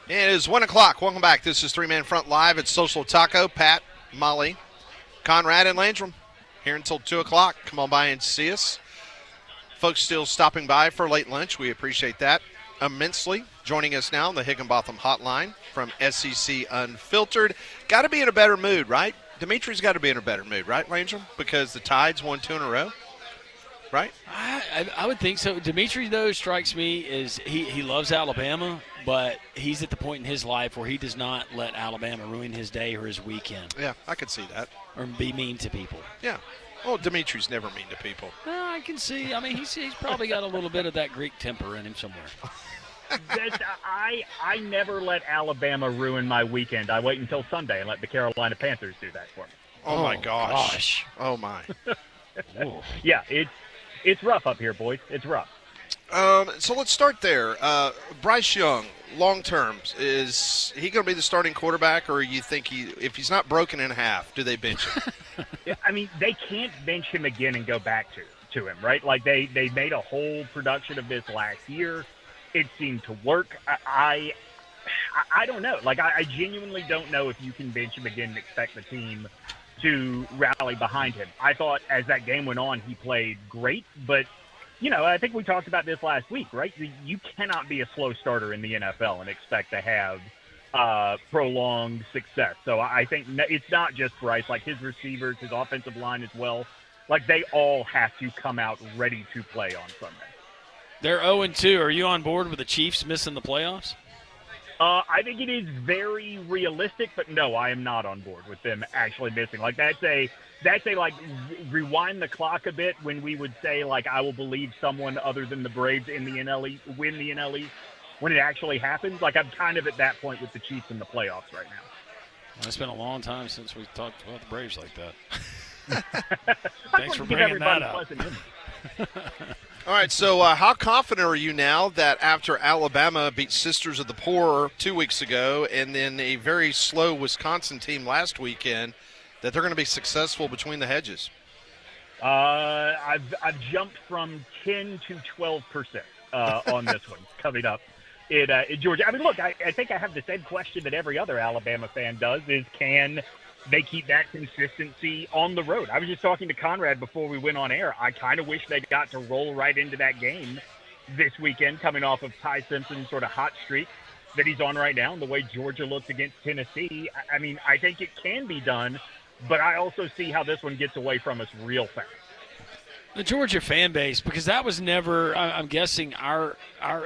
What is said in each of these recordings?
It is 1 o'clock. Welcome back. This is Three Man Front Live at Social Taco. Pat, Molly, Conrad, and Landrum here until 2 o'clock. Come on by and see us. Folks still stopping by for late lunch. We appreciate that immensely. Joining us now on the Higginbotham Hotline from SEC Unfiltered. Got to be in a better mood, right? Demetri's got to be in a better mood, right, Landrum? Because the Tides won 2 in a row, right? I would think so. Demetri, though, strikes me as he loves Alabama, but he's at the point in his life where he does not let Alabama ruin his day or his weekend. Yeah, I can see that. Or be mean to people. Yeah. Well, Demetri's never mean to people. Well, I can see. I mean, he's probably got a little bit of that Greek temper in him somewhere. I never let Alabama ruin my weekend. I wait until Sunday and let the Carolina Panthers do that for me. Oh my gosh. Oh, my. Yeah, it's rough up here, boys. It's rough. So let's start there. Bryce Young, long term, is he going to be the starting quarterback, or you think if he's not broken in half, do they bench him? Yeah, I mean, they can't bench him again and go back to him, right? Like they made a whole production of this last year. It seemed to work. I don't know. Like I genuinely don't know if you can bench him again and expect the team to rally behind him. I thought as that game went on, he played great, but I think we talked about this last week, right? You cannot be a slow starter in the NFL and expect to have prolonged success. So I think it's not just Bryce, like his receivers, his offensive line as well. Like they all have to come out ready to play on Sunday. They're 0-2. Are you on board with the Chiefs missing the playoffs? I think it is very realistic, but no, I am not on board with them actually missing. Like that's a like rewind the clock a bit when we would say like I will believe someone other than the Braves in the NL East win the NL East when it actually happens. Like I'm kind of at that point with the Chiefs in the playoffs right now. Well, it's been a long time since we talked about the Braves like that. Thanks for bringing that up. All right, so how confident are you now that after Alabama beat Sisters of the Poor 2 weeks ago and then a very slow Wisconsin team last weekend, that they're going to be successful between the hedges? I've jumped from 10 to 12% on this one coming up in Georgia. I mean, look, I think I have the same question that every other Alabama fan does: is can they keep that consistency on the road? I was just talking to Conrad before we went on air. I kind of wish they got to roll right into that game this weekend, coming off of Ty Simpson's sort of hot streak that he's on right now, and the way Georgia looks against Tennessee. I mean, I think it can be done, but I also see how this one gets away from us real fast. The Georgia fan base, because that was never, I'm guessing our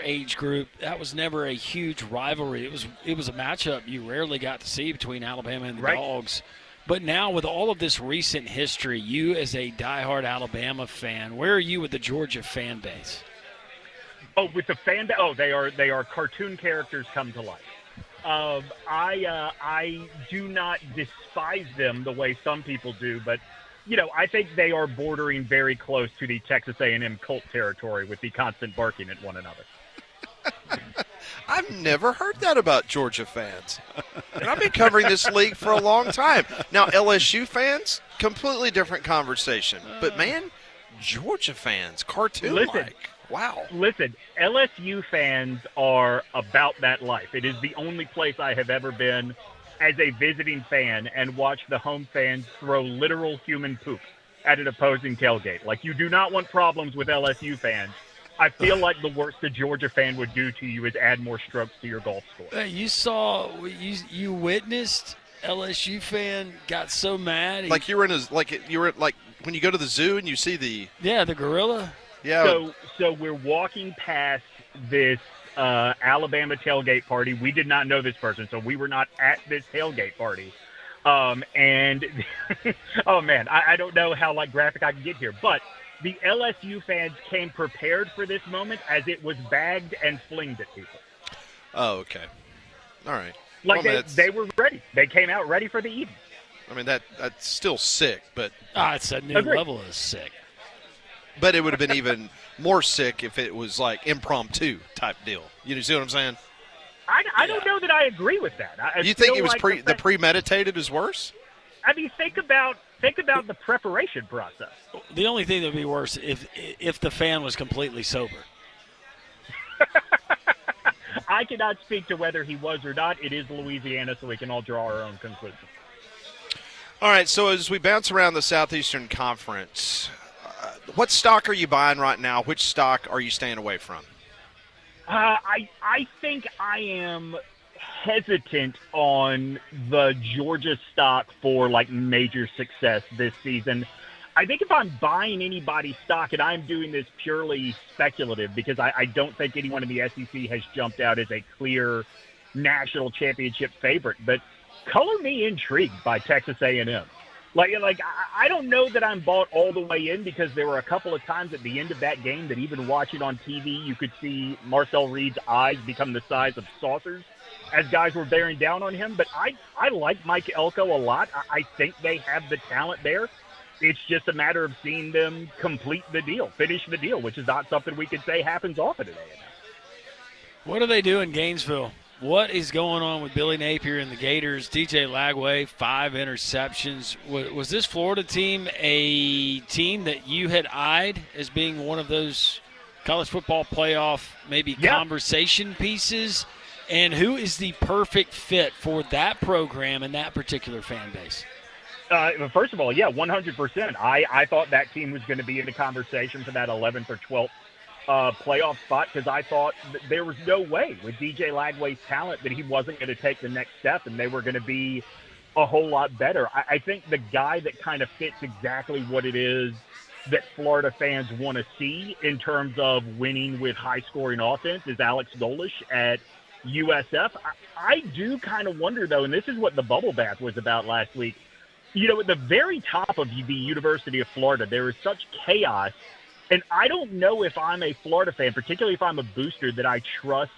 age group, that was never a huge rivalry. It was a matchup you rarely got to see between Alabama and the Dogs. But now with all of this recent history, you as a diehard Alabama fan, where are you with the Georgia fan base? Oh, with the fan base? Oh, they are cartoon characters come to life. I do not despise them the way some people do, but I think they are bordering very close to the Texas A&M cult territory with the constant barking at one another. I've never heard that about Georgia fans. And I've been covering this league for a long time. Now, LSU fans, completely different conversation. But, man, Georgia fans, cartoon-like. Wow. Listen, LSU fans are about that life. It is the only place I have ever been as a visiting fan and watch the home fans throw literal human poop at an opposing tailgate. Like, you do not want problems with LSU fans. I feel like the worst a Georgia fan would do to you is add more strokes to your golf score. You witnessed LSU fan got so mad. Like you were when you go to the zoo and you see the gorilla. Yeah. So we're walking past this Alabama tailgate party. We did not know this person, so we were not at this tailgate party. And oh man, I don't know how graphic I can get here, but the LSU fans came prepared for this moment as it was bagged and flinged at people. Oh, okay. All right. They were ready. They came out ready for the evening. I mean, that's still sick, but it's a new level of sick. But it would have been even more sick if it was like impromptu type deal. You see what I'm saying? I don't know that I agree with that. You think it was the premeditated is worse? I mean, think about the preparation process. The only thing that would be worse if the fan was completely sober. I cannot speak to whether he was or not. It is Louisiana, so we can all draw our own conclusions. All right, so as we bounce around the Southeastern Conference, what stock are you buying right now? Which stock are you staying away from? I think I am hesitant on the Georgia stock for like major success this season. I think if I'm buying anybody's stock, and I'm doing this purely speculative because I don't think anyone in the SEC has jumped out as a clear national championship favorite, but color me intrigued by Texas A&M. Like I don't know that I'm bought all the way in because there were a couple of times at the end of that game that even watching on TV, you could see Marcel Reed's eyes become the size of saucers as guys were bearing down on him. But I like Mike Elko a lot. I think they have the talent there. It's just a matter of seeing them complete the deal, finish the deal, which is not something we could say happens often today. What do they do in Gainesville? What is going on with Billy Napier and the Gators? DJ Lagway, 5 interceptions. Was this Florida team a team that you had eyed as being one of those college football playoff maybe conversation pieces? And who is the perfect fit for that program and that particular fan base? First of all, 100%. I thought that team was going to be in the conversation for that 11th or 12th playoff spot because I thought there was no way with DJ Lagway's talent that he wasn't going to take the next step and they were going to be a whole lot better. I think the guy that kind of fits exactly what it is that Florida fans want to see in terms of winning with high-scoring offense is Alex Golish at USF. I do kind of wonder, though, and this is what the bubble bath was about last week, at the very top of the University of Florida, there is such chaos. And I don't know if I'm a Florida fan, particularly if I'm a booster, that I trust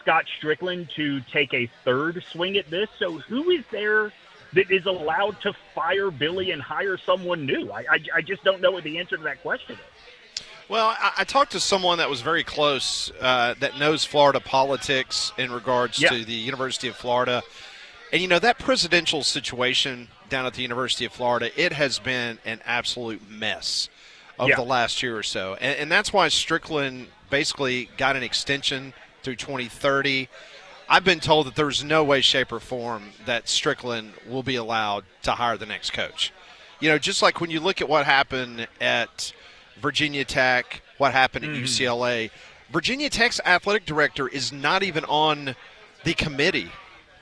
Scott Strickland to take a third swing at this. So who is there that is allowed to fire Billy and hire someone new? I just don't know what the answer to that question is. Well, I talked to someone that was very close that knows Florida politics in regards to the University of Florida. And, that presidential situation down at the University of Florida, it has been an absolute mess of the last year or so. And that's why Strickland basically got an extension through 2030. I've been told that there's no way, shape, or form that Strickland will be allowed to hire the next coach. Just like when you look at what happened at Virginia Tech, what happened at UCLA, Virginia Tech's athletic director is not even on the committee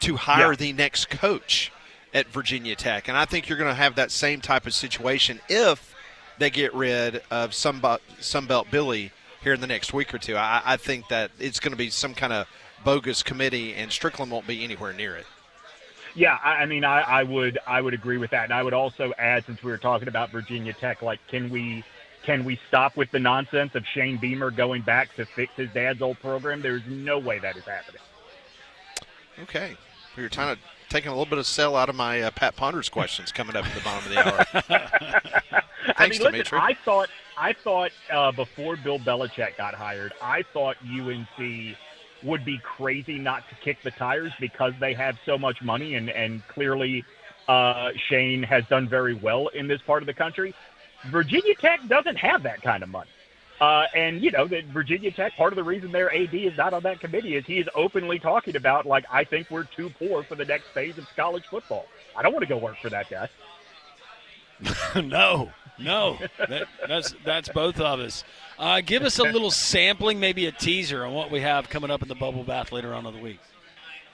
to hire the next coach at Virginia Tech. And I think you're going to have that same type of situation if they get rid of Sunbelt Billy here in the next week or two. I think that it's going to be some kind of bogus committee, and Strickland won't be anywhere near it. Yeah, I would agree with that. And I would also add, since we were talking about Virginia Tech, can we stop with the nonsense of Shane Beamer going back to fix his dad's old program? There's no way that is happening. Okay. You're trying to taking a little bit of sell out of my Pat Ponders questions coming up at the bottom of the hour. Thanks, Demetri. I thought before Bill Belichick got hired, I thought UNC would be crazy not to kick the tires because they have so much money, and clearly Shane has done very well in this part of the country. Virginia Tech doesn't have that kind of money. And that Virginia Tech, part of the reason their AD is not on that committee is he is openly talking about, I think we're too poor for the next phase of college football. I don't want to go work for that guy. No. That's both of us. Give us a little sampling, maybe a teaser on what we have coming up in the bubble bath later on in the week.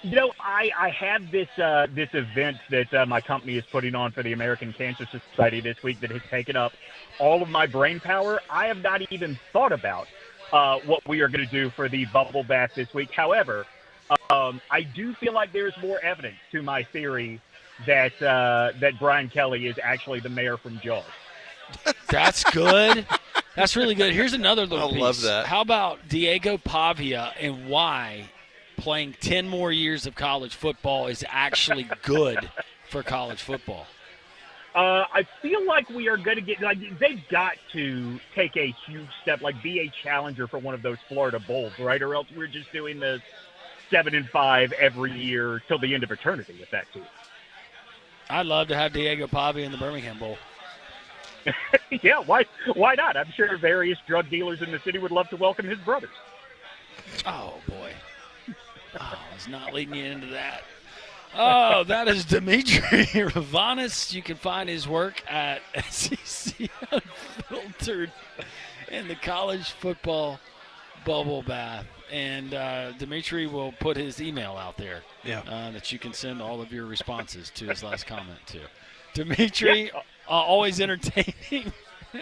I have this event that my company is putting on for the American Cancer Society this week that has taken up all of my brain power. I have not even thought about what we are going to do for the bubble bath this week. However, I do feel like there's more evidence to my theory that Brian Kelly is actually the mayor from Jaws. That's good. That's really good. Here's another little piece. I love that. How about Diego Pavia and why playing 10 more years of college football is actually good for college football? I feel like we are going to get they've got to take a huge step, be a challenger for one of those Florida Bowls, right? Or else we're just doing the 7-5 every year till the end of eternity with that team. I'd love to have Diego Pavia in the Birmingham Bowl. Yeah, why not? I'm sure various drug dealers in the city would love to welcome his brothers. Oh boy. I was not leading you into that. Oh, that is Demetri Ravanos. You can find his work at SEC Unfiltered in the college football bubble bath. And Demetri will put his email out there that you can send all of your responses to his last comment to. Demetri, always entertaining.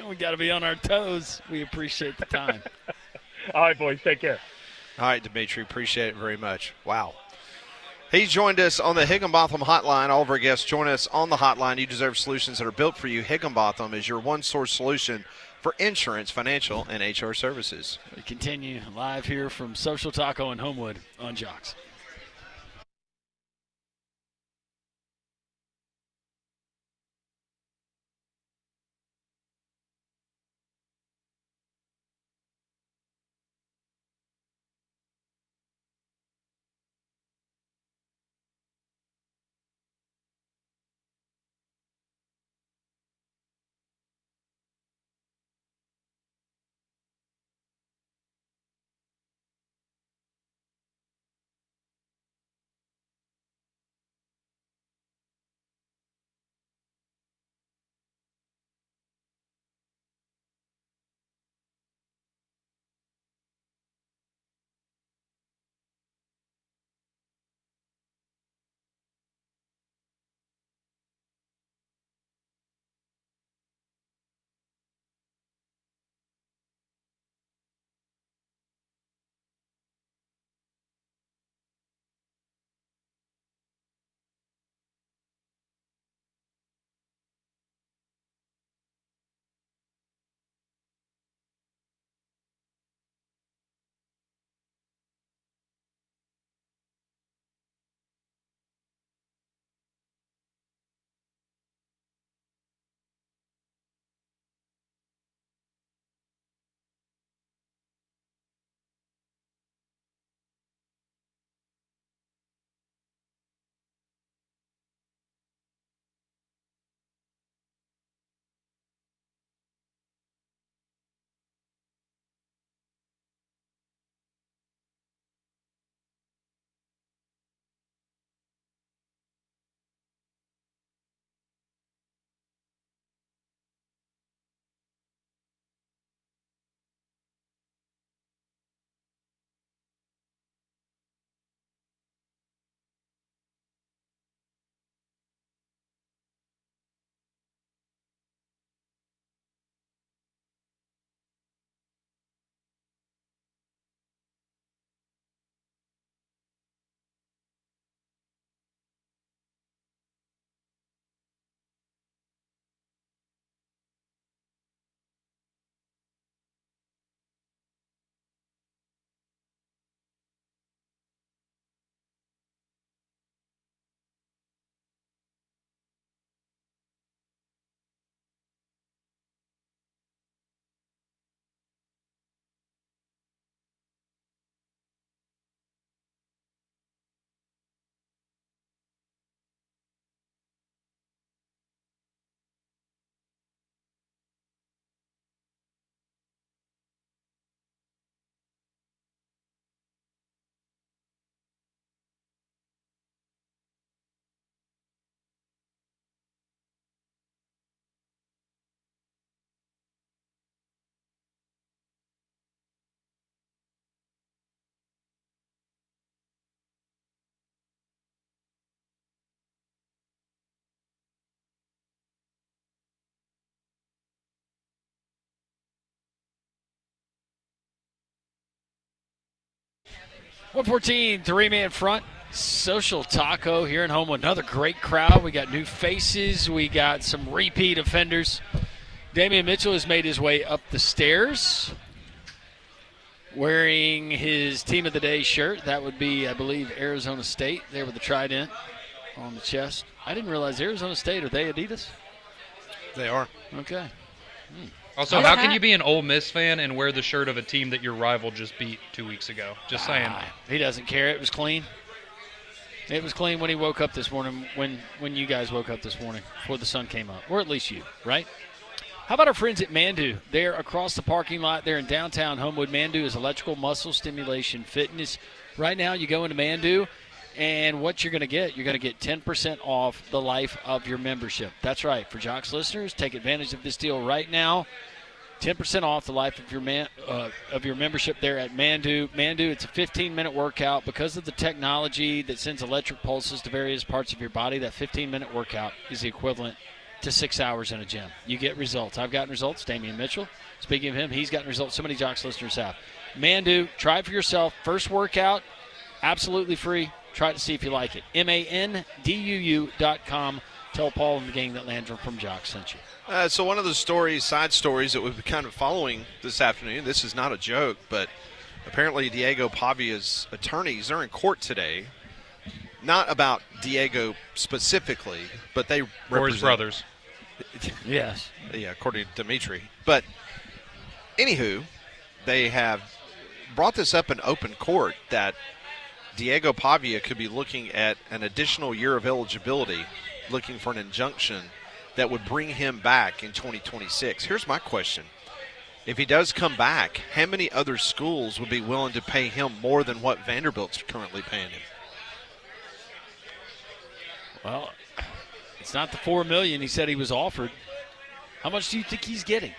We got to be on our toes. We appreciate the time. All right, boys, take care. All right, Demetri, appreciate it very much. Wow. He's joined us on the Higginbotham hotline. All of our guests join us on the hotline. You deserve solutions that are built for you. Higginbotham is your one-source solution for insurance, financial, and HR services. We continue live here from Social Taco in Homewood on Jocks. .114, three-man front. Social Taco here in Homewood. Another great crowd. We got new faces. We got some repeat offenders. Damian Mitchell has made his way up the stairs wearing his Team of the Day shirt. That would be, I believe, Arizona State there with the trident on the chest. I didn't realize Arizona State, are they Adidas? They are. Okay. Also, how can you be an Ole Miss fan and wear the shirt of a team that your rival just beat 2 weeks ago? Just saying. He doesn't care. It was clean. It was clean when he woke up this morning, when you guys woke up this morning, before the sun came up. Or at least you, right? How about our friends at Mandu? They're across the parking lot there in downtown Homewood. Mandu is electrical muscle stimulation fitness Right now, you go into Mandu, and what you're going to get 10% off the life of your membership. That's right. For Jocks listeners, take advantage of this deal right now. 10% off the life of your membership there at Mandu. Mandu, it's a 15-minute workout. Because of the technology that sends electric pulses to various parts of your body, that 15-minute workout is the equivalent to 6 hours in a gym. You get results. I've gotten results. Damian Mitchell, speaking of him, he's gotten results. So many Jocks listeners have. Mandu, try it for yourself. First workout, absolutely free. Try it to see if you like it. MANDUU.com. Tell Paul and the gang that Landrum from Jocks sent you. So one of the side stories that we've been kind of following this afternoon, this is not a joke, but apparently Diego Pavia's attorneys, they're in court today, not about Diego specifically, but they represent. Or his brothers. Yes. Yeah, according to Demetri. But anywho, they have brought this up in open court that Diego Pavia could be looking at an additional year of eligibility, looking for an injunction that would bring him back in 2026. Here's my question. If he does come back, how many other schools would be willing to pay him more than what Vanderbilt's currently paying him? Well, it's not the $4 million he said he was offered. How much do you think he's getting?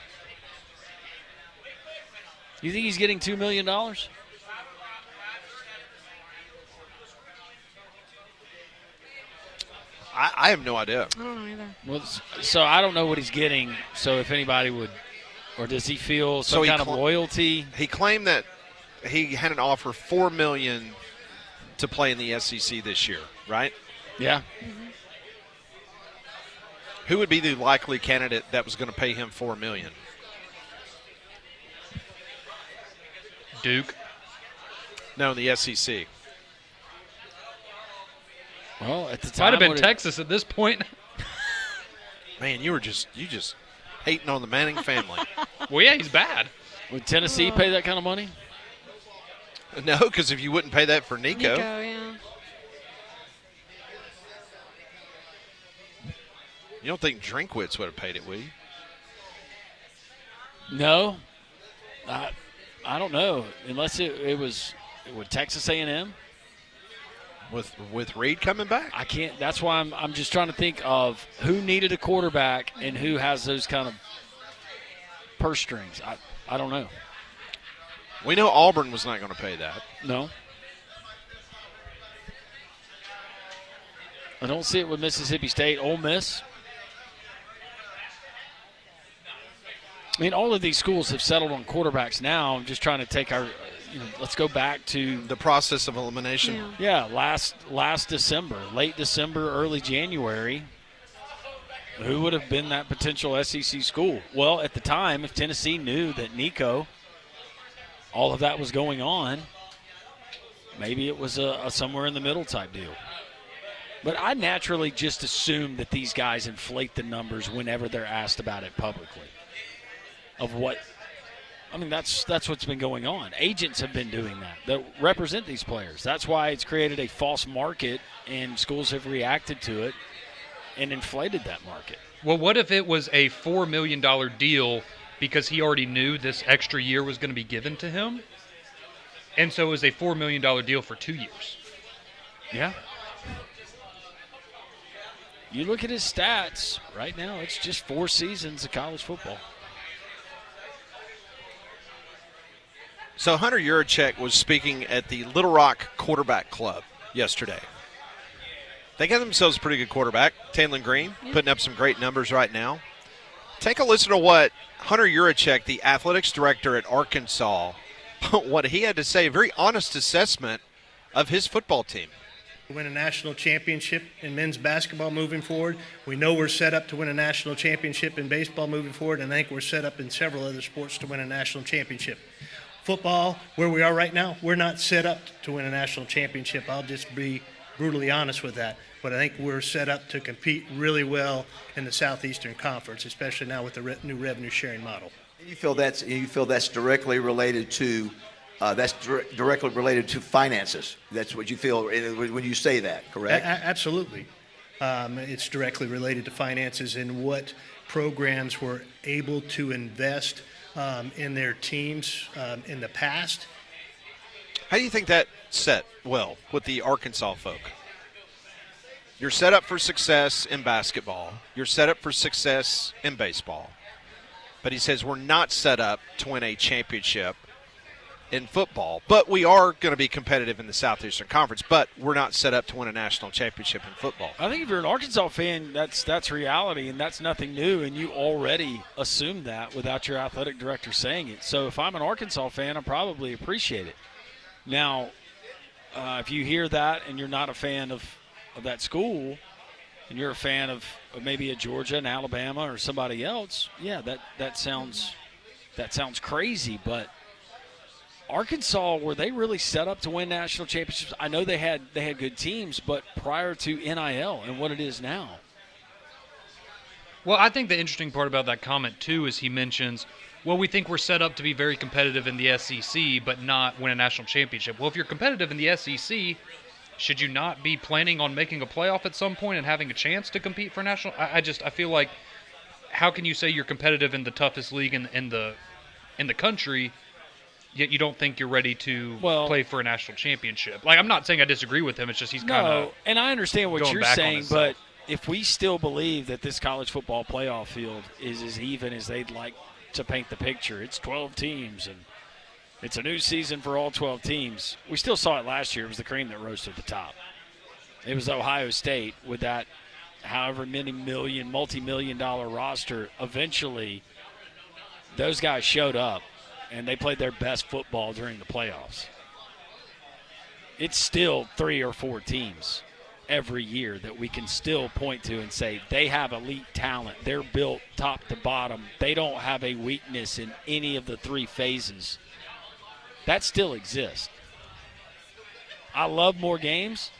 You think he's getting $2 million? I have no idea. I don't know either. Well, so I don't know what he's getting. So if anybody would, or does he feel some kind of loyalty? He claimed that he had an offer $4 million to play in the SEC this year, right? Yeah. Mm-hmm. Who would be the likely candidate that was going to pay him $4 million? Duke. No, in the SEC. Well, at the time, Might have been Texas at this point. Man, you just hating on the Manning family. Well, yeah, he's bad. Would Tennessee pay that kind of money? No, because if you wouldn't pay that for Nico. Yeah. You don't think Drinkwitz would have paid it, would you? No. I don't know. Unless it was with Texas A&M. With Reed coming back? I can't. That's why I'm just trying to think of who needed a quarterback and who has those kind of purse strings. I don't know. We know Auburn was not going to pay that. No. I don't see it with Mississippi State. Ole Miss. I mean, all of these schools have settled on quarterbacks now. I'm just trying to take our let's go back to the process of elimination. Yeah, last December, late December, early January. Who would have been that potential SEC school? Well, at the time, if Tennessee knew that Nico, all of that was going on, maybe it was a somewhere in the middle type deal. But I naturally just assume that these guys inflate the numbers whenever they're asked about it publicly. Of what, I mean, that's what's been going on. Agents have been doing that represent these players. That's why it's created a false market, and schools have reacted to it and inflated that market. Well, what if it was a $4 million deal because he already knew this extra year was going to be given to him? And so it was a $4 million deal for 2 years. Yeah. You look at his stats, right now it's just 4 seasons of college football. So Hunter Yurachek was speaking at the Little Rock Quarterback Club yesterday. They got themselves a pretty good quarterback, Taylon Green, putting up some great numbers right now. Take a listen to what Hunter Yurachek, the athletics director at Arkansas, what he had to say, a very honest assessment of his football team. Win a national championship in men's basketball moving forward. We know we're set up to win a national championship in baseball moving forward, and I think we're set up in several other sports to win a national championship. Football, where we are right now, we're not set up to win a national championship. I'll just be brutally honest with that. But I think we're set up to compete really well in the Southeastern Conference, especially now with the new revenue sharing model. You feel that's directly related to directly related to finances. That's what you feel when you say that, correct? Absolutely. It's directly related to finances and what programs were able to invest in their teams in the past. How do you think that set well with the Arkansas folk. You're set up for success in basketball. You're set up for success in baseball. But he says we're not set up to win a championship in football. But we are going to be competitive in the Southeastern Conference. But we're not set up to win a national championship in football. I think if you're an Arkansas fan, that's reality, and that's nothing new, and you already assumed that without your athletic director saying it. So if I'm an Arkansas fan, I probably appreciate it. Now, if you hear that and you're not a fan of that school, and you're a fan of maybe a Georgia and Alabama or somebody else, yeah, that sounds crazy. But Arkansas, were they really set up to win national championships? I know they had good teams, but prior to NIL and what it is now. Well, I think the interesting part about that comment, too, is he mentions, well, we think we're set up to be very competitive in the SEC, but not win a national championship. Well, if you're competitive in the SEC, should you not be planning on making a playoff at some point and having a chance to compete for national? I feel like, how can you say you're competitive in the toughest league in the country, yet you don't think you're ready to play for a national championship? Like, I'm not saying I disagree with him. It's just he's kind of no, and I understand what you're saying, but if we still believe that this college football playoff field is as even as they'd like to paint the picture, it's 12 teams and it's a new season for all 12 teams. We still saw it last year. It was the cream that rose to the top. It was Ohio State with that however many multi-million-dollar roster. Eventually, those guys showed up, and they played their best football during the playoffs. It's still 3 or 4 teams every year that we can still point to and say they have elite talent. They're built top to bottom. They don't have a weakness in any of the 3 phases. That still exists. I love more games.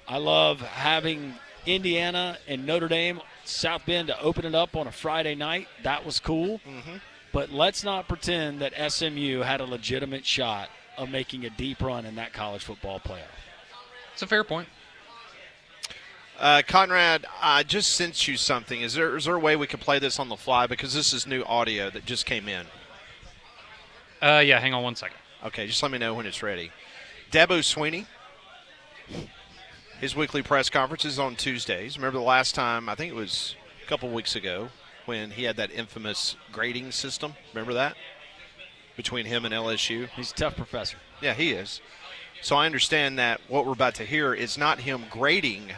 I love having Indiana and Notre Dame, South Bend to open it up on a Friday night. That was cool. Mm-hmm. But let's not pretend that SMU had a legitimate shot of making a deep run in that college football playoff. It's a fair point. Conrad, I just sent you something. Is there a way we can play this on the fly? Because this is new audio that just came in. Yeah, hang on one second. Okay, just let me know when it's ready. Dabo Swinney, his weekly press conference is on Tuesdays. Remember the last time, I think it was a couple weeks ago, when he had that infamous grading system? Remember that? Between him and LSU? He's a tough professor. Yeah, he is. So I understand that what we're about to hear is not him grading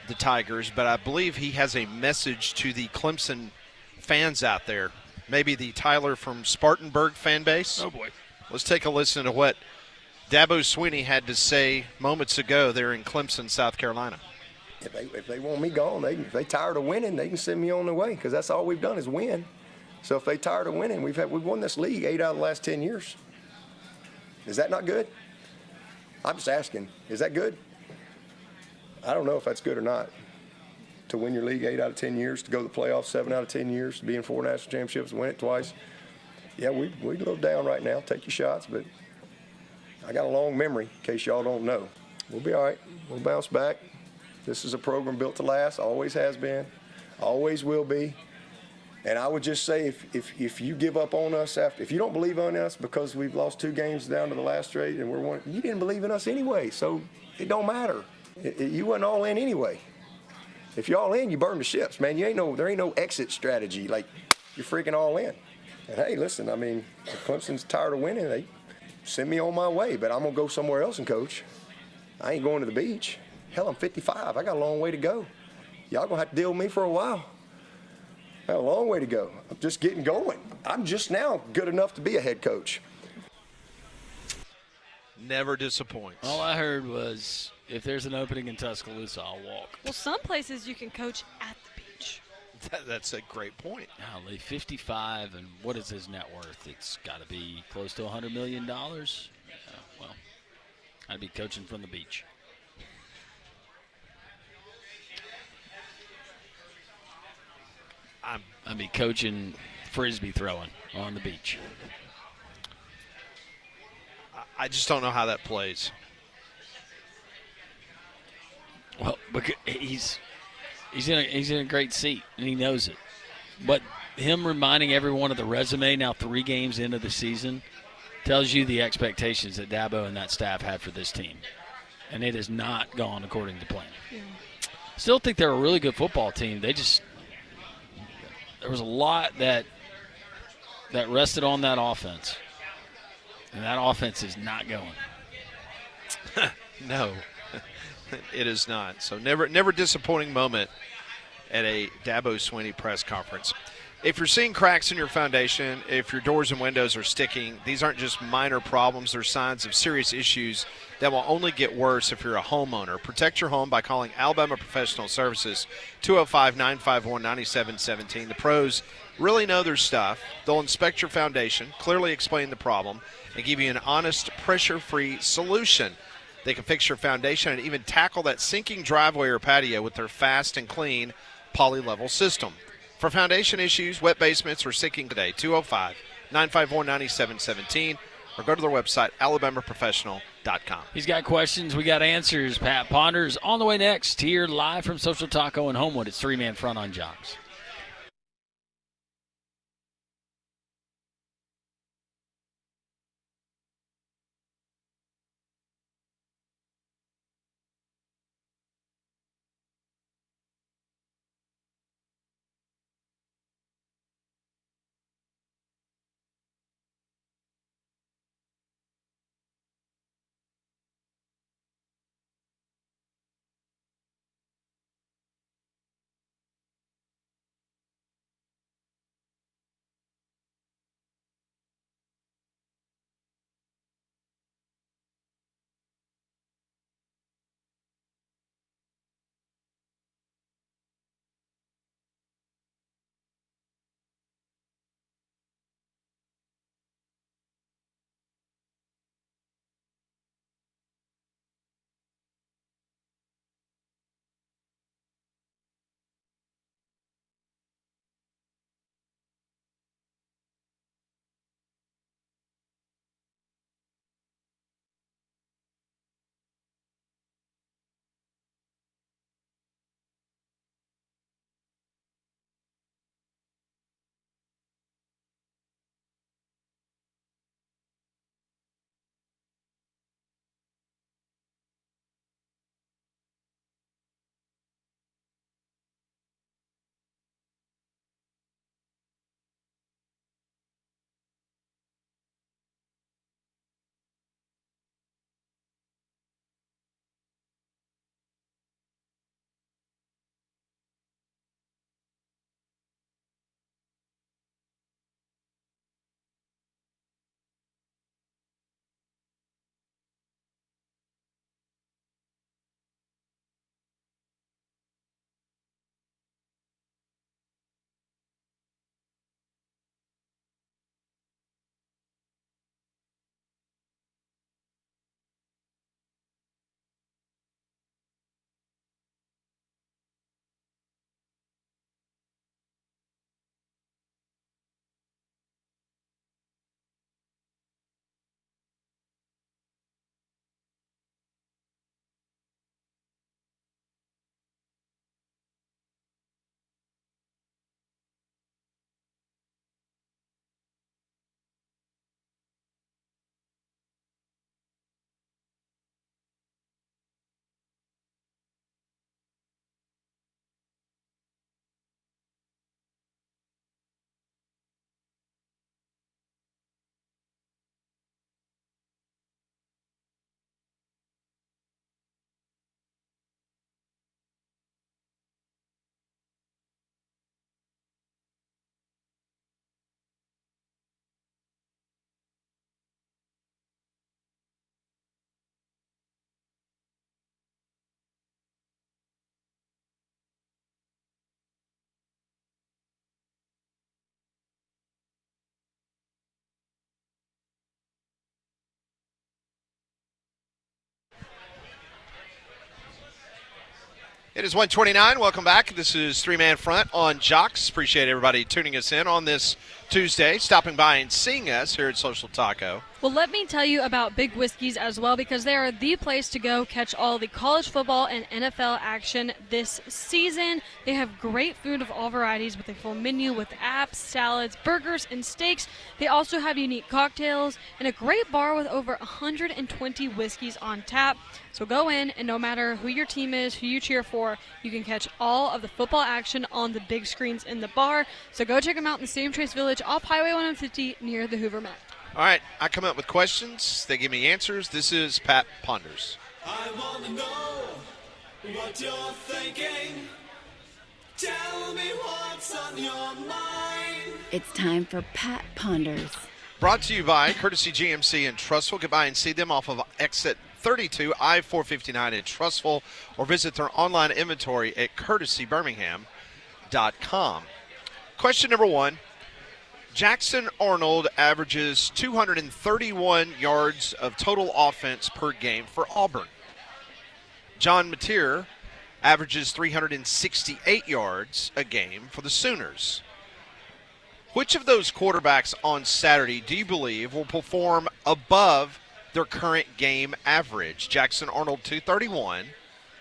the Tigers, but I believe he has a message to the Clemson fans out there. Maybe the Tyler from Spartanburg fan base. Oh, boy. Let's take a listen to what Dabo Swinney had to say moments ago there in Clemson, South Carolina. If they want me gone, if they tired of winning, they can send me on their way, because that's all we've done is win. So if they tired of winning, we've won this league 8 out of the last 10 years. Is that not good? I'm just asking, is that good? I don't know if that's good or not. To win your league 8 out of 10 years, to go to the playoffs 7 out of 10 years, to be in 4 national championships, win it twice. Yeah, we're a little down right now. Take your shots, but I got a long memory, in case y'all don't know. We'll be all right. We'll bounce back. This is a program built to last, always has been, always will be. And I would just say if you give up on us if you don't believe in us because we've lost 2 games down to the last straight and you didn't believe in us anyway, so it don't matter. You wasn't all in anyway. If you're all in, you burn the ships, man. There ain't no exit strategy. Like, you're freaking all in. And hey, listen, I mean, if Clemson's tired of winning, they send me on my way, but I'm gonna go somewhere else and coach. I ain't going to the beach. Hell, I'm 55. I got a long way to go. Y'all gonna have to deal with me for a while. I got a long way to go. I'm just getting going. I'm just now good enough to be a head coach. Never disappoints. All I heard was, if there's an opening in Tuscaloosa, I'll walk. Well, some places you can coach at the beach. That's a great point. Golly, 55, and what is his net worth? It's got to be close to $100 million. Well, I'd be coaching from the beach. I'd be coaching Frisbee throwing on the beach. I just don't know how that plays. Well, because he's in a great seat, and he knows it. But him reminding everyone of the resume now 3 games into the season, tells you the expectations that Dabo and that staff had for this team. And it has not gone according to plan. Yeah. Still think they're a really good football team. There was a lot that rested on that offense. And that offense is not going. No, it is not. So never disappointing moment at a Dabo Swinney press conference. If you're seeing cracks in your foundation, if your doors and windows are sticking, these aren't just minor problems. They're signs of serious issues that will only get worse if you're a homeowner. Protect your home by calling Alabama Professional Services, 205-951-9717. The pros really know their stuff. They'll inspect your foundation, clearly explain the problem, and give you an honest, pressure-free solution. They can fix your foundation and even tackle that sinking driveway or patio with their fast and clean poly-level system. For foundation issues, wet basements, or sinking today, 205-951-9717, or go to their website, alabamaprofessional.com. He's got questions. We got answers. Pat Ponders on the way next here live from Social Taco in Homewood. It's three-man front on Jocks. It is 1:29. Welcome back. This is Three-Man Front on Jocks. Appreciate everybody tuning us in on this Tuesday, stopping by and seeing us here at Social Taco. Well, let me tell you about Big Whiskeys as well, because they are the place to go catch all the college football and NFL action this season. They have great food of all varieties with a full menu with apps, salads, burgers, and steaks. They also have unique cocktails and a great bar with over 120 whiskeys on tap. So go in, and no matter who your team is, who you cheer for, you can catch all of the football action on the big screens in the bar. So go check them out in Stadium Trace Village off Highway 150 near the Hoover Met. All right, I come up with questions. They give me answers. This is Pat Ponders. I want to know what you're thinking. Tell me what's on your mind. It's time for Pat Ponders. Brought to you by Courtesy GMC in Trussville. Get by and see them off of exit 32, I-459 in Trussville, or visit their online inventory at courtesybirmingham.com. Question number 1. Jackson Arnold averages 231 yards of total offense per game for Auburn. John Mateer averages 368 yards a game for the Sooners. Which of those quarterbacks on Saturday do you believe will perform above their current game average? Jackson Arnold 231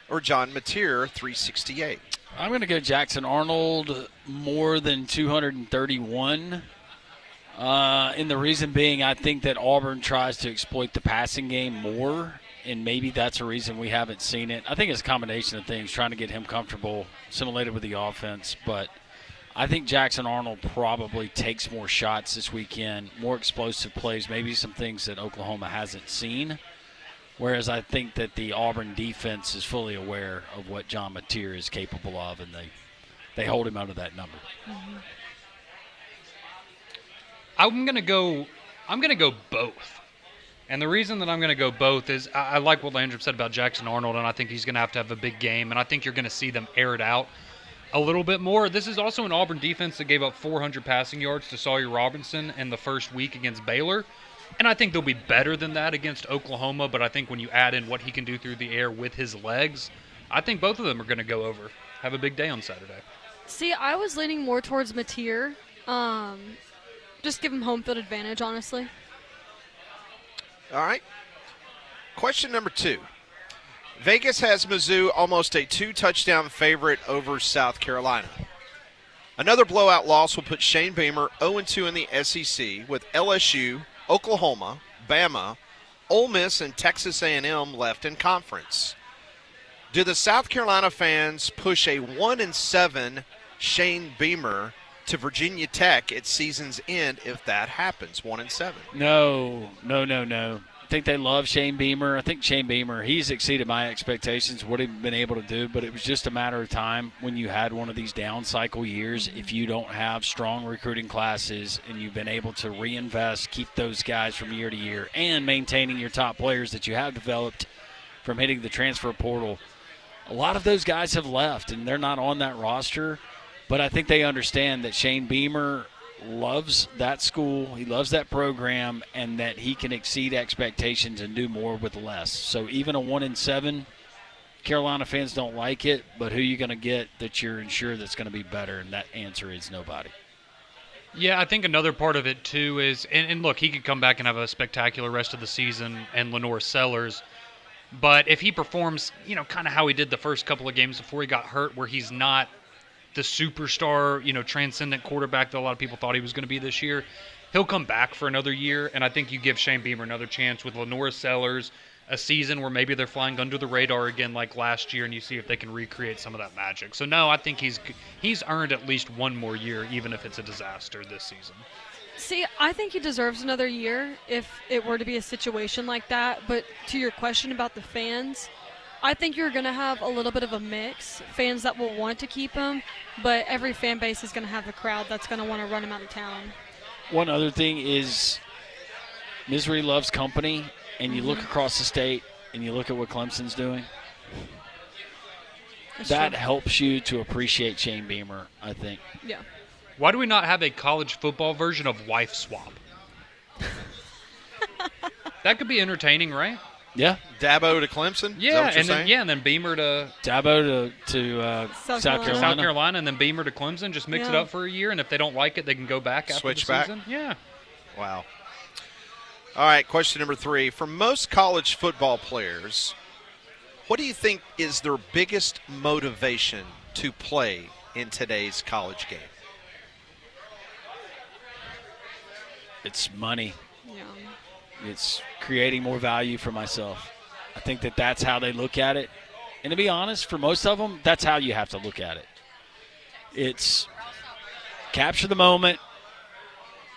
or John Mateer 368? I'm going to go Jackson Arnold more than 231. And the reason being, I think that Auburn tries to exploit the passing game more, and maybe that's a reason we haven't seen it. I think it's a combination of things, trying to get him comfortable, assimilated with the offense. But I think Jackson Arnold probably takes more shots this weekend, more explosive plays, maybe some things that Oklahoma hasn't seen. Whereas I think that the Auburn defense is fully aware of what John Mateer is capable of, and they hold him under that number. Mm-hmm. I'm gonna go both, and the reason that I'm gonna go both is I like what Landrum said about Jackson Arnold, and I think he's gonna have to have a big game, and I think you're gonna see them air it out a little bit more. This is also an Auburn defense that gave up 400 passing yards to Sawyer Robinson in the first week against Baylor, and I think they'll be better than that against Oklahoma. But I think when you add in what he can do through the air with his legs, I think both of them are gonna go over. Have a big day on Saturday. See, I was leaning more towards Mateer. Just give him home field advantage, honestly. All right. Question number 2. Vegas has Mizzou almost a 2-touchdown favorite over South Carolina. Another blowout loss will put Shane Beamer 0-2 in the SEC with LSU, Oklahoma, Bama, Ole Miss, and Texas A&M left in conference. Do the South Carolina fans push a 1-7 Shane Beamer to Virginia Tech at season's end if that happens, 1-7? No. I think they love Shane Beamer. I think Shane Beamer, he's exceeded my expectations, what he's been able to do, but it was just a matter of time when you had one of these down cycle years. If you don't have strong recruiting classes and you've been able to reinvest, keep those guys from year to year, and maintaining your top players that you have developed from hitting the transfer portal, a lot of those guys have left, and they're not on that roster. But I think they understand that Shane Beamer loves that school, he loves that program, and that he can exceed expectations and do more with less. So even a 1-7, Carolina fans don't like it, but who are you going to get that you're sure that's going to be better? And that answer is nobody. Yeah, I think another part of it, too, is – and look, he could come back and have a spectacular rest of the season and Lenore Sellers. But if he performs, kind of how he did the first couple of games before he got hurt, where he's not – the superstar, transcendent quarterback that a lot of people thought he was going to be this year, he'll come back for another year, and I think you give Shane Beamer another chance with Lenore Sellers, a season where maybe they're flying under the radar again like last year, and you see if they can recreate some of that magic. So, no, I think he's earned at least one more year, even if it's a disaster this season. See, I think he deserves another year if it were to be a situation like that, but to your question about the fans, I think you're going to have a little bit of a mix. Fans that will want to keep him, but every fan base is going to have a crowd that's going to want to run him out of town. One other thing is misery loves company, and you look across the state and you look at what Clemson's doing. That helps you to appreciate Shane Beamer, I think. Yeah. Why do we not have a college football version of Wife Swap? That could be entertaining, right? Yeah. Dabo to Clemson? Yeah, and then Beamer to Dabo to South Carolina. South Carolina, and then Beamer to Clemson. Just mix it up for a year, and if they don't like it, they can go back after Switch the back. season. Yeah. Wow. All right, question number 3. For most college football players, what do you think is their biggest motivation to play in today's college game? It's money. Yeah. It's creating more value for myself. I think that's how they look at it. And to be honest, for most of them, that's how you have to look at it. It's capture the moment,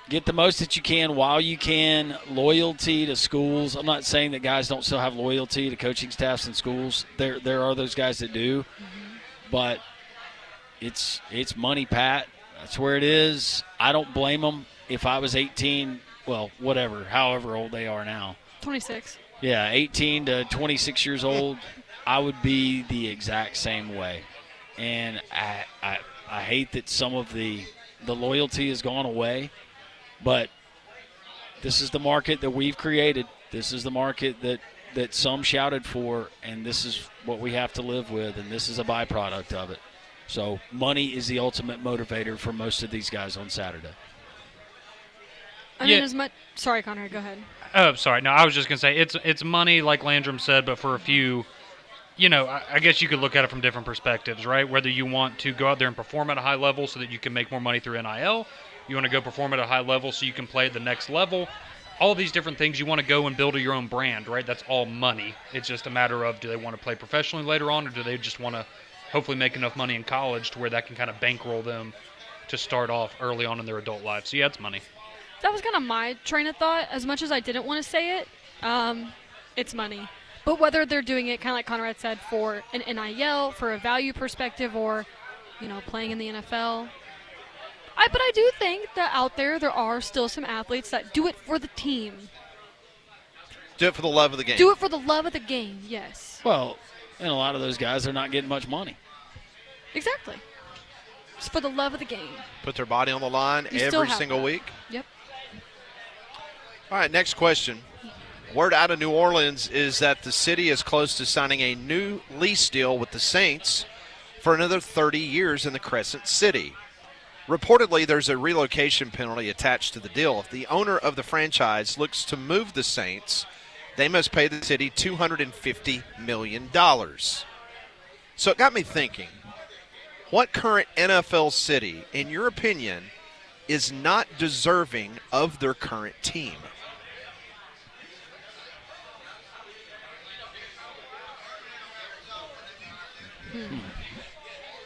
get the most that you can while you can, loyalty to schools. I'm not saying that guys don't still have loyalty to coaching staffs and schools. There are those guys that do. But it's money, Pat. That's where it is. I don't blame them. If I was 18, well, whatever, however old they are now. 26. Yeah, 18 to 26 years old, I would be the exact same way. And I hate that some of the loyalty has gone away, but this is the market that we've created. This is the market that some shouted for, and this is what we have to live with, and this is a byproduct of it. So money is the ultimate motivator for most of these guys on Saturday. I mean, as much. Sorry, Connor, go ahead. Oh, sorry. No, I was just going to say it's money, like Landrum said, but for a few, I guess you could look at it from different perspectives, right? Whether you want to go out there and perform at a high level so that you can make more money through NIL, you want to go perform at a high level so you can play at the next level. All these different things, you want to go and build your own brand, right? That's all money. It's just a matter of, do they want to play professionally later on, or do they just want to hopefully make enough money in college to where that can kind of bankroll them to start off early on in their adult life? So, yeah, it's money. That was kind of my train of thought. As much as I didn't want to say it, it's money. But whether they're doing it, kind of like Conrad said, for an NIL, for a value perspective, or, playing in the NFL. But I do think that out there are still some athletes that do it for the team. Do it for the love of the game. Do it for the love of the game, yes. Well, and a lot of those guys are not getting much money. Exactly. It's for the love of the game. Put their body on the line every single week. Yep. All right, next question. Word out of New Orleans is that the city is close to signing a new lease deal with the Saints for another 30 years in the Crescent City. Reportedly, there's a relocation penalty attached to the deal. If the owner of the franchise looks to move the Saints, they must pay the city $250 million. So it got me thinking, what current NFL city, in your opinion, is not deserving of their current team?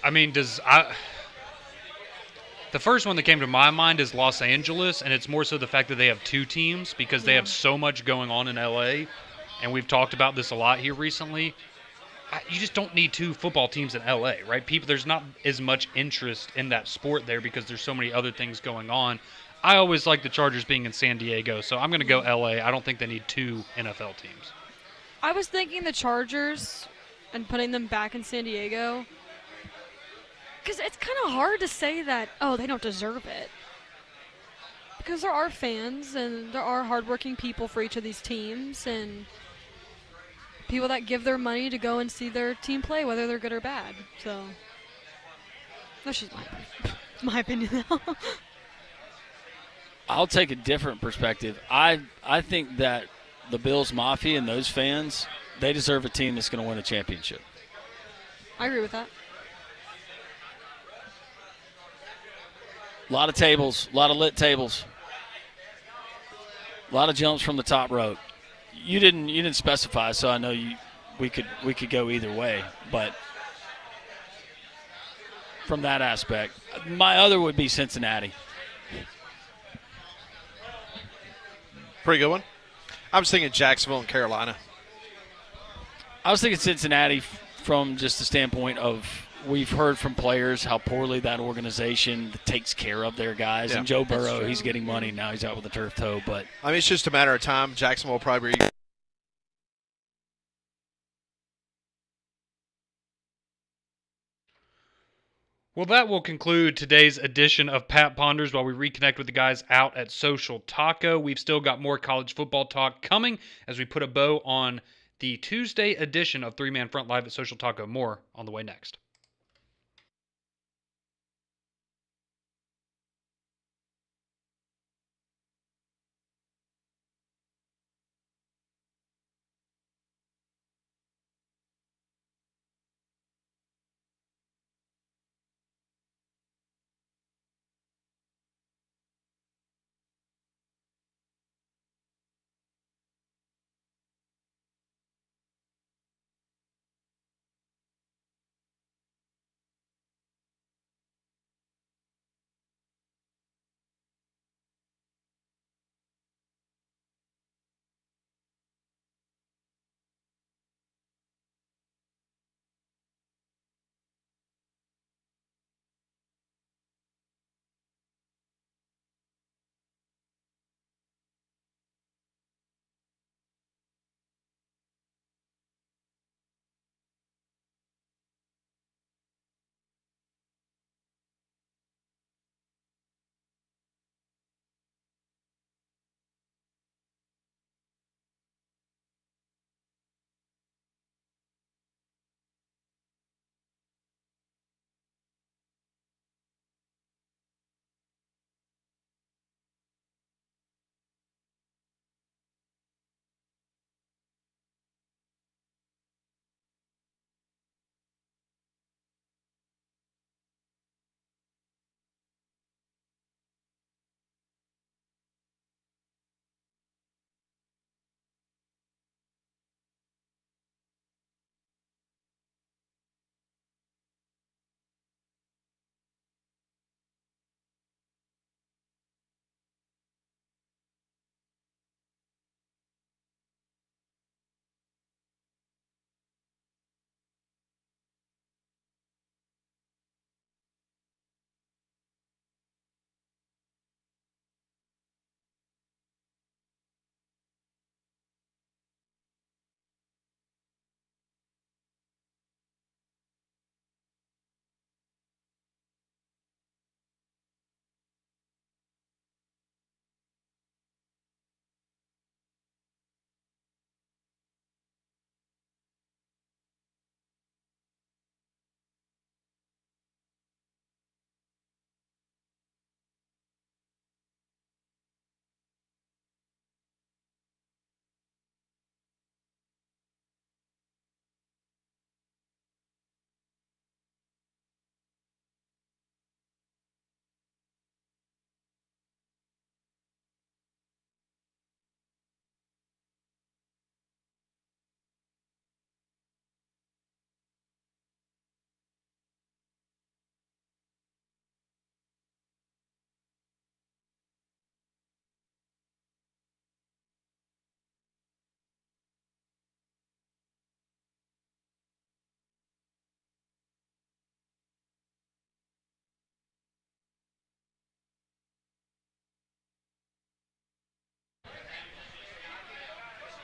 I mean, the first one that came to my mind is Los Angeles, and it's more so the fact that they have two teams because they have so much going on in LA, and we've talked about this a lot here recently. You just don't need two football teams in LA, right? There's not as much interest in that sport there because there's so many other things going on. I always like the Chargers being in San Diego, so I'm going to go LA. I don't think they need two NFL teams. I was thinking the Chargers and putting them back in San Diego. Because it's kind of hard to say that, they don't deserve it. Because there are fans and there are hardworking people for each of these teams and people that give their money to go and see their team play, whether they're good or bad. So that's just my opinion now. I'll take a different perspective. I think that the Bills Mafia and those fans, they deserve a team that's going to win a championship. I agree with that. A lot of tables, a lot of lit tables, a lot of jumps from the top rope. You didn't specify, so I know we could go either way. But from that aspect, my other would be Cincinnati. Pretty good one. I was thinking Jacksonville and Carolina. I was thinking Cincinnati from just the standpoint of we've heard from players how poorly that organization takes care of their guys. Yeah. And Joe Burrow, he's getting money now. He's out with a turf toe. But I mean, it's just a matter of time. Jacksonville will probably be. Well, that will conclude today's edition of Pat Ponders while we reconnect with the guys out at Social Taco. We've still got more college football talk coming as we put a bow on the Tuesday edition of 3-Man Front Live at Social Taco. More on the way next.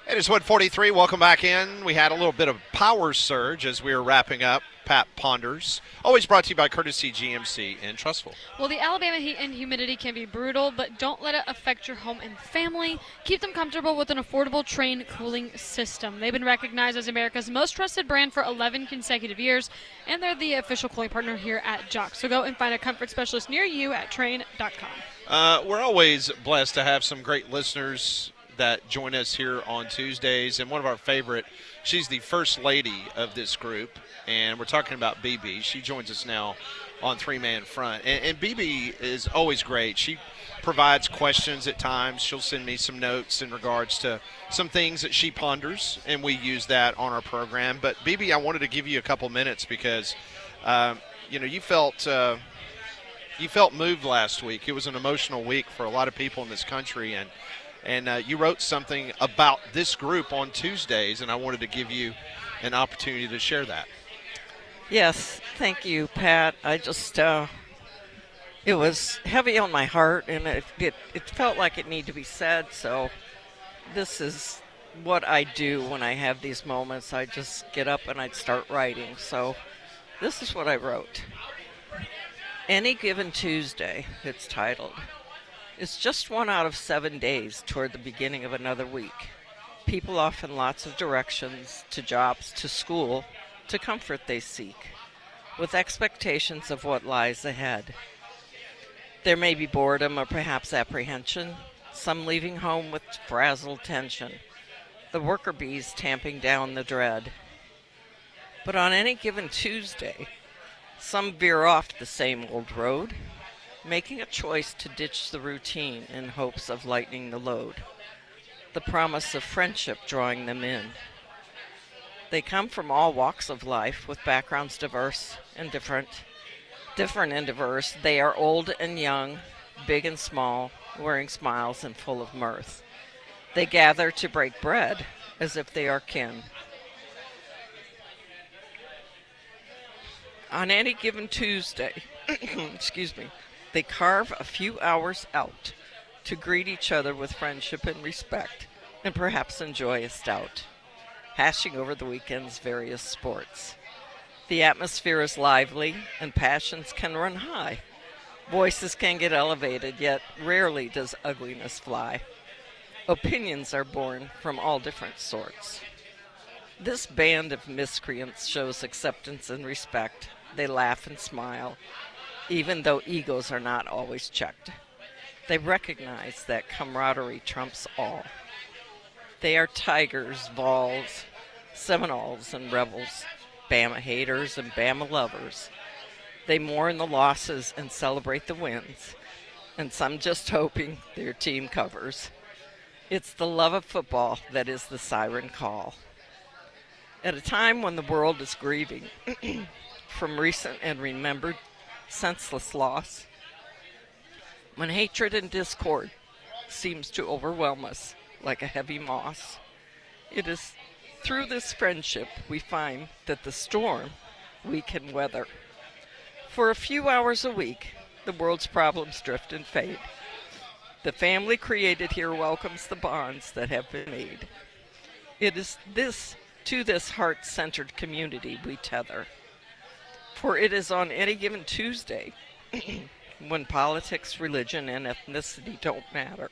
It is 1:43. Welcome back in. We had a little bit of power surge as we were wrapping up Pat Ponders. Always brought to you by Courtesy GMC and Trustful. Well, the Alabama heat and humidity can be brutal, but don't let it affect your home and family. Keep them comfortable with an affordable Trane cooling system. They've been recognized as America's most trusted brand for 11 consecutive years, and they're the official cooling partner here at Jock. So go and find a comfort specialist near you at Trane.com. We're always blessed to have some great listeners that join us here on Tuesdays, and one of our favorite, she's the first lady of this group, and we're talking about BeBe. She joins us now on Three-Man Front, and BeBe is always great. She provides questions at times. She'll send me some notes in regards to some things that she ponders, and we use that on our program. But BeBe, I wanted to give you a couple minutes because you felt moved last week. It was an emotional week for a lot of people in this country, and you wrote something about this group on Tuesdays, and I wanted to give you an opportunity to share that. Yes, thank you, Pat. I just, it was heavy on my heart, and it felt like it needed to be said, so this is what I do when I have these moments. I just get up and I'd start writing, so this is what I wrote. Any Given Tuesday, it's titled. It's just 1 out of 7 days toward the beginning of another week. People off in lots of directions, to jobs, to school, to comfort they seek, with expectations of what lies ahead. There may be boredom or perhaps apprehension, some leaving home with frazzled tension, the worker bees tamping down the dread. But on any given Tuesday, some veer off the same old road, making a choice to ditch the routine in hopes of lightening the load, the promise of friendship drawing them in. They come from all walks of life with backgrounds diverse and different and diverse. They are old and young, big and small, wearing smiles and full of mirth. They gather to break bread as if they are kin. On any given Tuesday, they carve a few hours out to greet each other with friendship and respect, and perhaps enjoy a stout, hashing over the weekend's various sports. The atmosphere is lively, and passions can run high. Voices can get elevated, yet rarely does ugliness fly. Opinions are born from all different sorts. This band of miscreants shows acceptance and respect. They laugh and smile, even though egos are not always checked. They recognize that camaraderie trumps all. They are Tigers, Vols, Seminoles, and Rebels, Bama haters and Bama lovers. They mourn the losses and celebrate the wins, and some just hoping their team covers. It's the love of football that is the siren call. At a time when the world is grieving from recent and remembered senseless loss, when hatred and discord seems to overwhelm us like a heavy moss, it is through this friendship we find that the storm we can weather. For a few hours a week, the world's problems drift and fade. The family created here welcomes the bonds that have been made. It is to this heart-centered community we tether. For it is on any given Tuesday, when politics, religion, and ethnicity don't matter,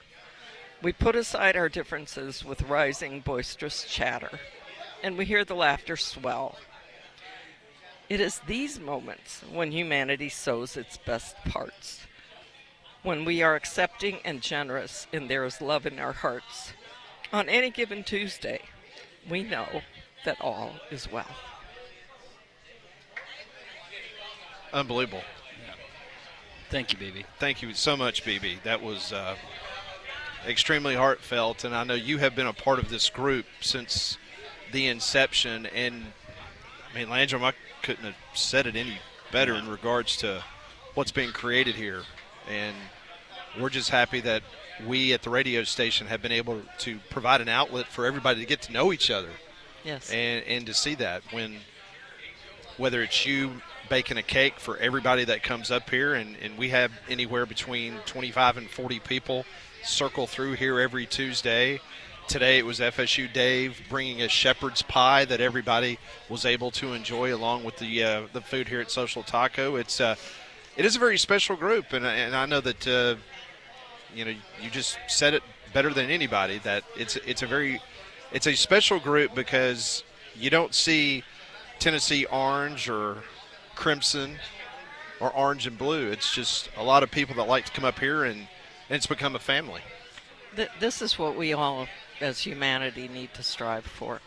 we put aside our differences with rising boisterous chatter, and we hear the laughter swell. It is these moments when humanity sows its best parts, when we are accepting and generous and there is love in our hearts. On any given Tuesday, we know that all is well. Unbelievable. Thank you, BeBe. Thank you so much, BeBe. That was extremely heartfelt, and I know you have been a part of this group since the inception. And I mean, Landrum, I couldn't have said it any better in regards to what's being created here. And we're just happy that we at the radio station have been able to provide an outlet for everybody to get to know each other. Yes. And to see that whether it's you baking a cake for everybody that comes up here, and we have anywhere between 25 and 40 people circle through here every Tuesday, today it was FSU Dave bringing a shepherd's pie that everybody was able to enjoy along with the food here at Social Taco. It is a very special group, and I know that you just said it better than anybody that it's a special group because you don't see Tennessee orange or crimson or orange and blue. It's just a lot of people that like to come up here, and it's become a family. This is what we all as humanity need to strive for.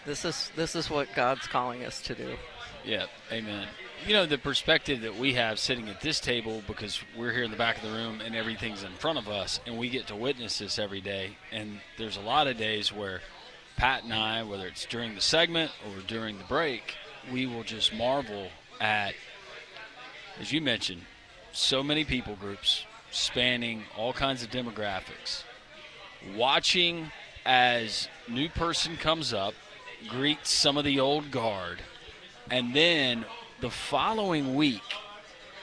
This is what God's calling us to do. Yeah, amen. You know, the perspective that we have sitting at this table, because we're here in the back of the room and everything's in front of us, and we get to witness this every day. And there's a lot of days where Pat and I, whether it's during the segment or during the break, we will just marvel at, as you mentioned, so many people groups spanning all kinds of demographics. Watching as new person comes up, greets some of the old guard, and then the following week,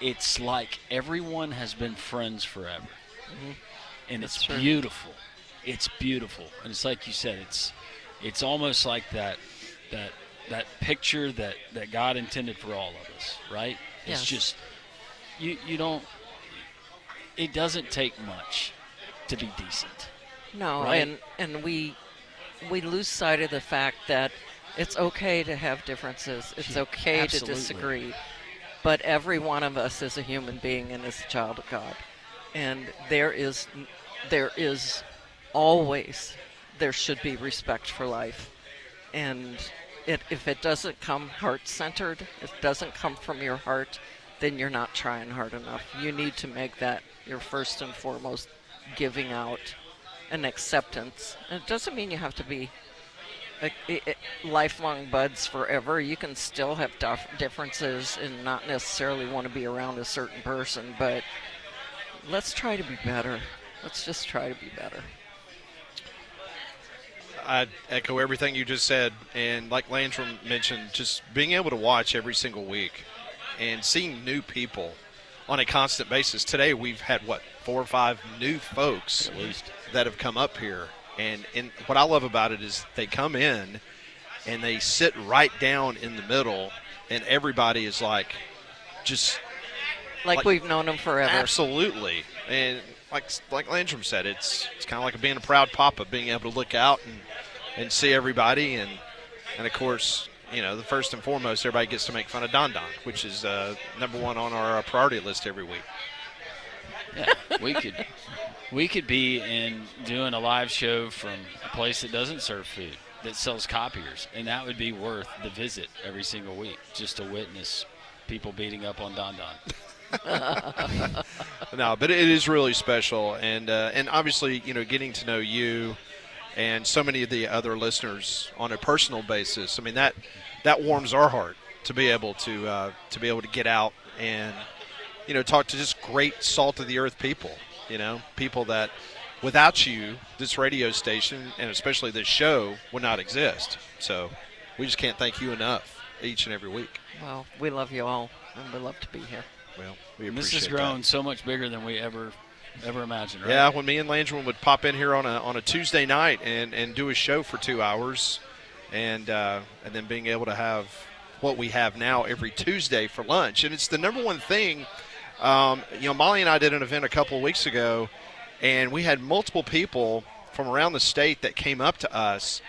it's like everyone has been friends forever. Mm-hmm. And That's it's true. beautiful. It's beautiful. And it's like you said, it's almost like that picture that God intended for all of us, right? Yes. It's just, you don't, it doesn't take much to be decent. No, right? and we lose sight of the fact that it's okay to have differences. It's okay Absolutely. to disagree. But every one of us is a human being and is a child of God. And there should be respect for life. And if it doesn't come heart-centered, if it doesn't come from your heart, then you're not trying hard enough. You need to make that your first and foremost giving out and acceptance. And it doesn't mean you have to be lifelong buds forever. You can still have differences and not necessarily want to be around a certain person, but let's try to be better. Let's just try to be better. I echo everything you just said, and like Landrum mentioned, just being able to watch every single week and seeing new people on a constant basis. Today we've had, 4 or 5 new folks At least that have come up here. And what I love about it is they come in and they sit right down in the middle, and everybody is like we've known them forever. Absolutely. And like Landrum said, it's kind of like being a proud papa, being able to look out and see everybody. And of course, the first and foremost, everybody gets to make fun of Don Don, which is number one on our priority list every week. Yeah, we could be doing a live show from a place that doesn't serve food, that sells copiers, and that would be worth the visit every single week, just to witness people beating up on Don Don. No, but it is really special, and obviously, getting to know you and so many of the other listeners on a personal basis. I mean, that warms our heart to be able to get out and talk to just great salt of the earth people. People that without you, this radio station and especially this show would not exist. So we just can't thank you enough each and every week. Well, we love you all, and we love to be here. Well, we And appreciate this has grown so much bigger than we ever imagined, right? Yeah, when me and Landrum would pop in here on a Tuesday night and do a show for 2 hours, and then being able to have what we have now every Tuesday for lunch. And it's the number one thing. Molly and I did an event a couple of weeks ago, and we had multiple people from around the state that came up to us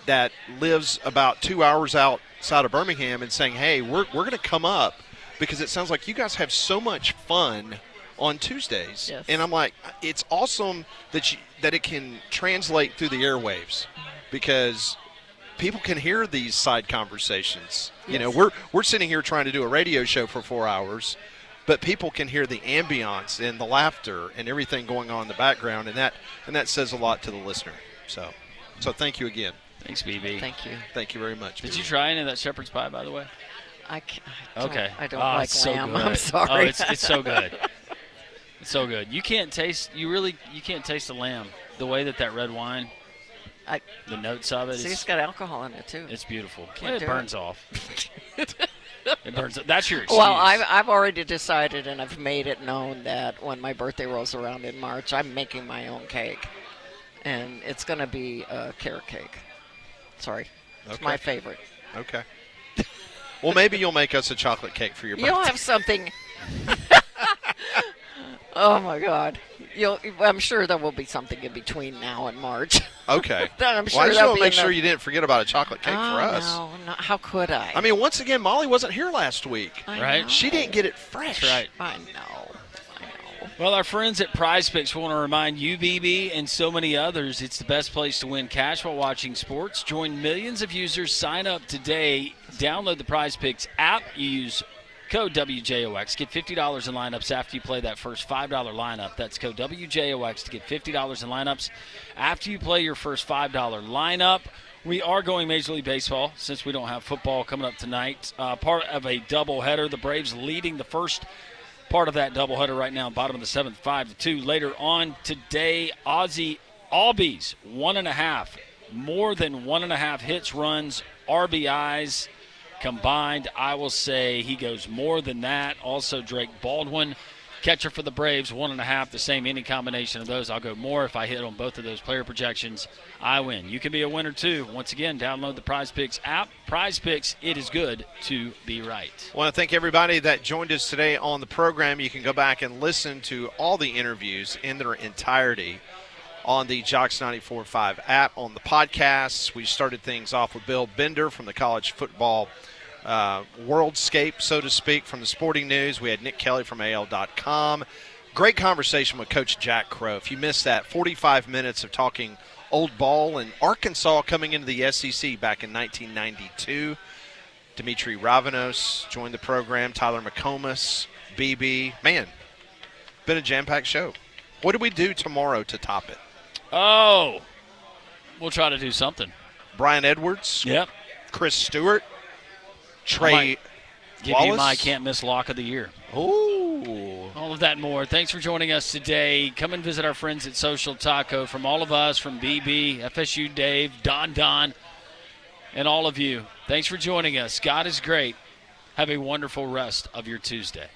that lives about 2 hours outside of Birmingham and saying, hey, we're going to come up because it sounds like you guys have so much fun on Tuesdays. Yes. And I'm like, it's awesome that it can translate through the airwaves because people can hear these side conversations. Yes. We're sitting here trying to do a radio show for 4 hours, but people can hear the ambiance and the laughter and everything going on in the background, and that says a lot to the listener. So thank you again. Thanks, BB. Thank you. Thank you very much. Did BB. you try any of that shepherd's pie, by the way? I don't like it's so lamb. good. I'm sorry. Oh, it's so good. It's so good. You can't taste the lamb. The way that red wine, the notes of it. See, it's got alcohol in it too. It's beautiful. Can't It do burns it. off. It burns. That's your excuse. Well, I've already decided, and I've made it known that when my birthday rolls around in March, I'm making my own cake. and it's going to be a carrot cake. Sorry. It's Okay. my favorite. Okay. Well, maybe you'll make us a chocolate cake for your birthday. You'll have something. Oh, my God. I'm sure there will be something in between now and March. Okay. I'm sure Well, I just that'll want be to make enough. sure you didn't forget about a chocolate cake for us. No, how could I? I mean, once again, Molly wasn't here last week. I right? know. She didn't get it fresh. That's right. I know. Well, our friends at Prize Picks want to remind you, BB, and so many others, it's the best place to win cash while watching sports. Join millions of users. Sign up today. Download the Prize Picks app. You use code WJOX. Get $50 in lineups after you play that first $5 lineup. That's code WJOX to get $50 in lineups after you play your first $5 lineup. We are going Major League Baseball since we don't have football coming up tonight. Part of a doubleheader. The Braves leading the first part of that doubleheader right now, bottom of the seventh, 5-2. Later on today, Ozzie Albies, 1.5. More than 1.5 hits, runs, RBIs combined. I will say he goes more than that. Also, Drake Baldwin, catcher for the Braves, 1.5. The same, any combination of those. I'll go more if I hit on both of those player projections. I win. You can be a winner too. Once again, download the Prize Picks app. Prize Picks, it is good to be right. I want to thank everybody that joined us today on the program. You can go back and listen to all the interviews in their entirety on the Jocks 94.5 app, on the podcasts. We started things off with Bill Bender from the college football worldscape, so to speak, from the Sporting News. We had Nick Kelly from AL.com. Great conversation with Coach Jack Crow. If you missed that, 45 minutes of talking old ball and Arkansas coming into the SEC back in 1992. Demetri Ravanos joined the program. Tyler McComas, BB. Man, been a jam-packed show. What do we do tomorrow to top it? Oh, we'll try to do something. Brian Edwards. Yep. Chris Stewart. Trey might give Wallace. you my can't-miss lock of the year. Ooh. All of that and more. Thanks for joining us today. Come and visit our friends at Social Taco. From all of us, from BB, FSU Dave, Don, and all of you, thanks for joining us. God is great. Have a wonderful rest of your Tuesday.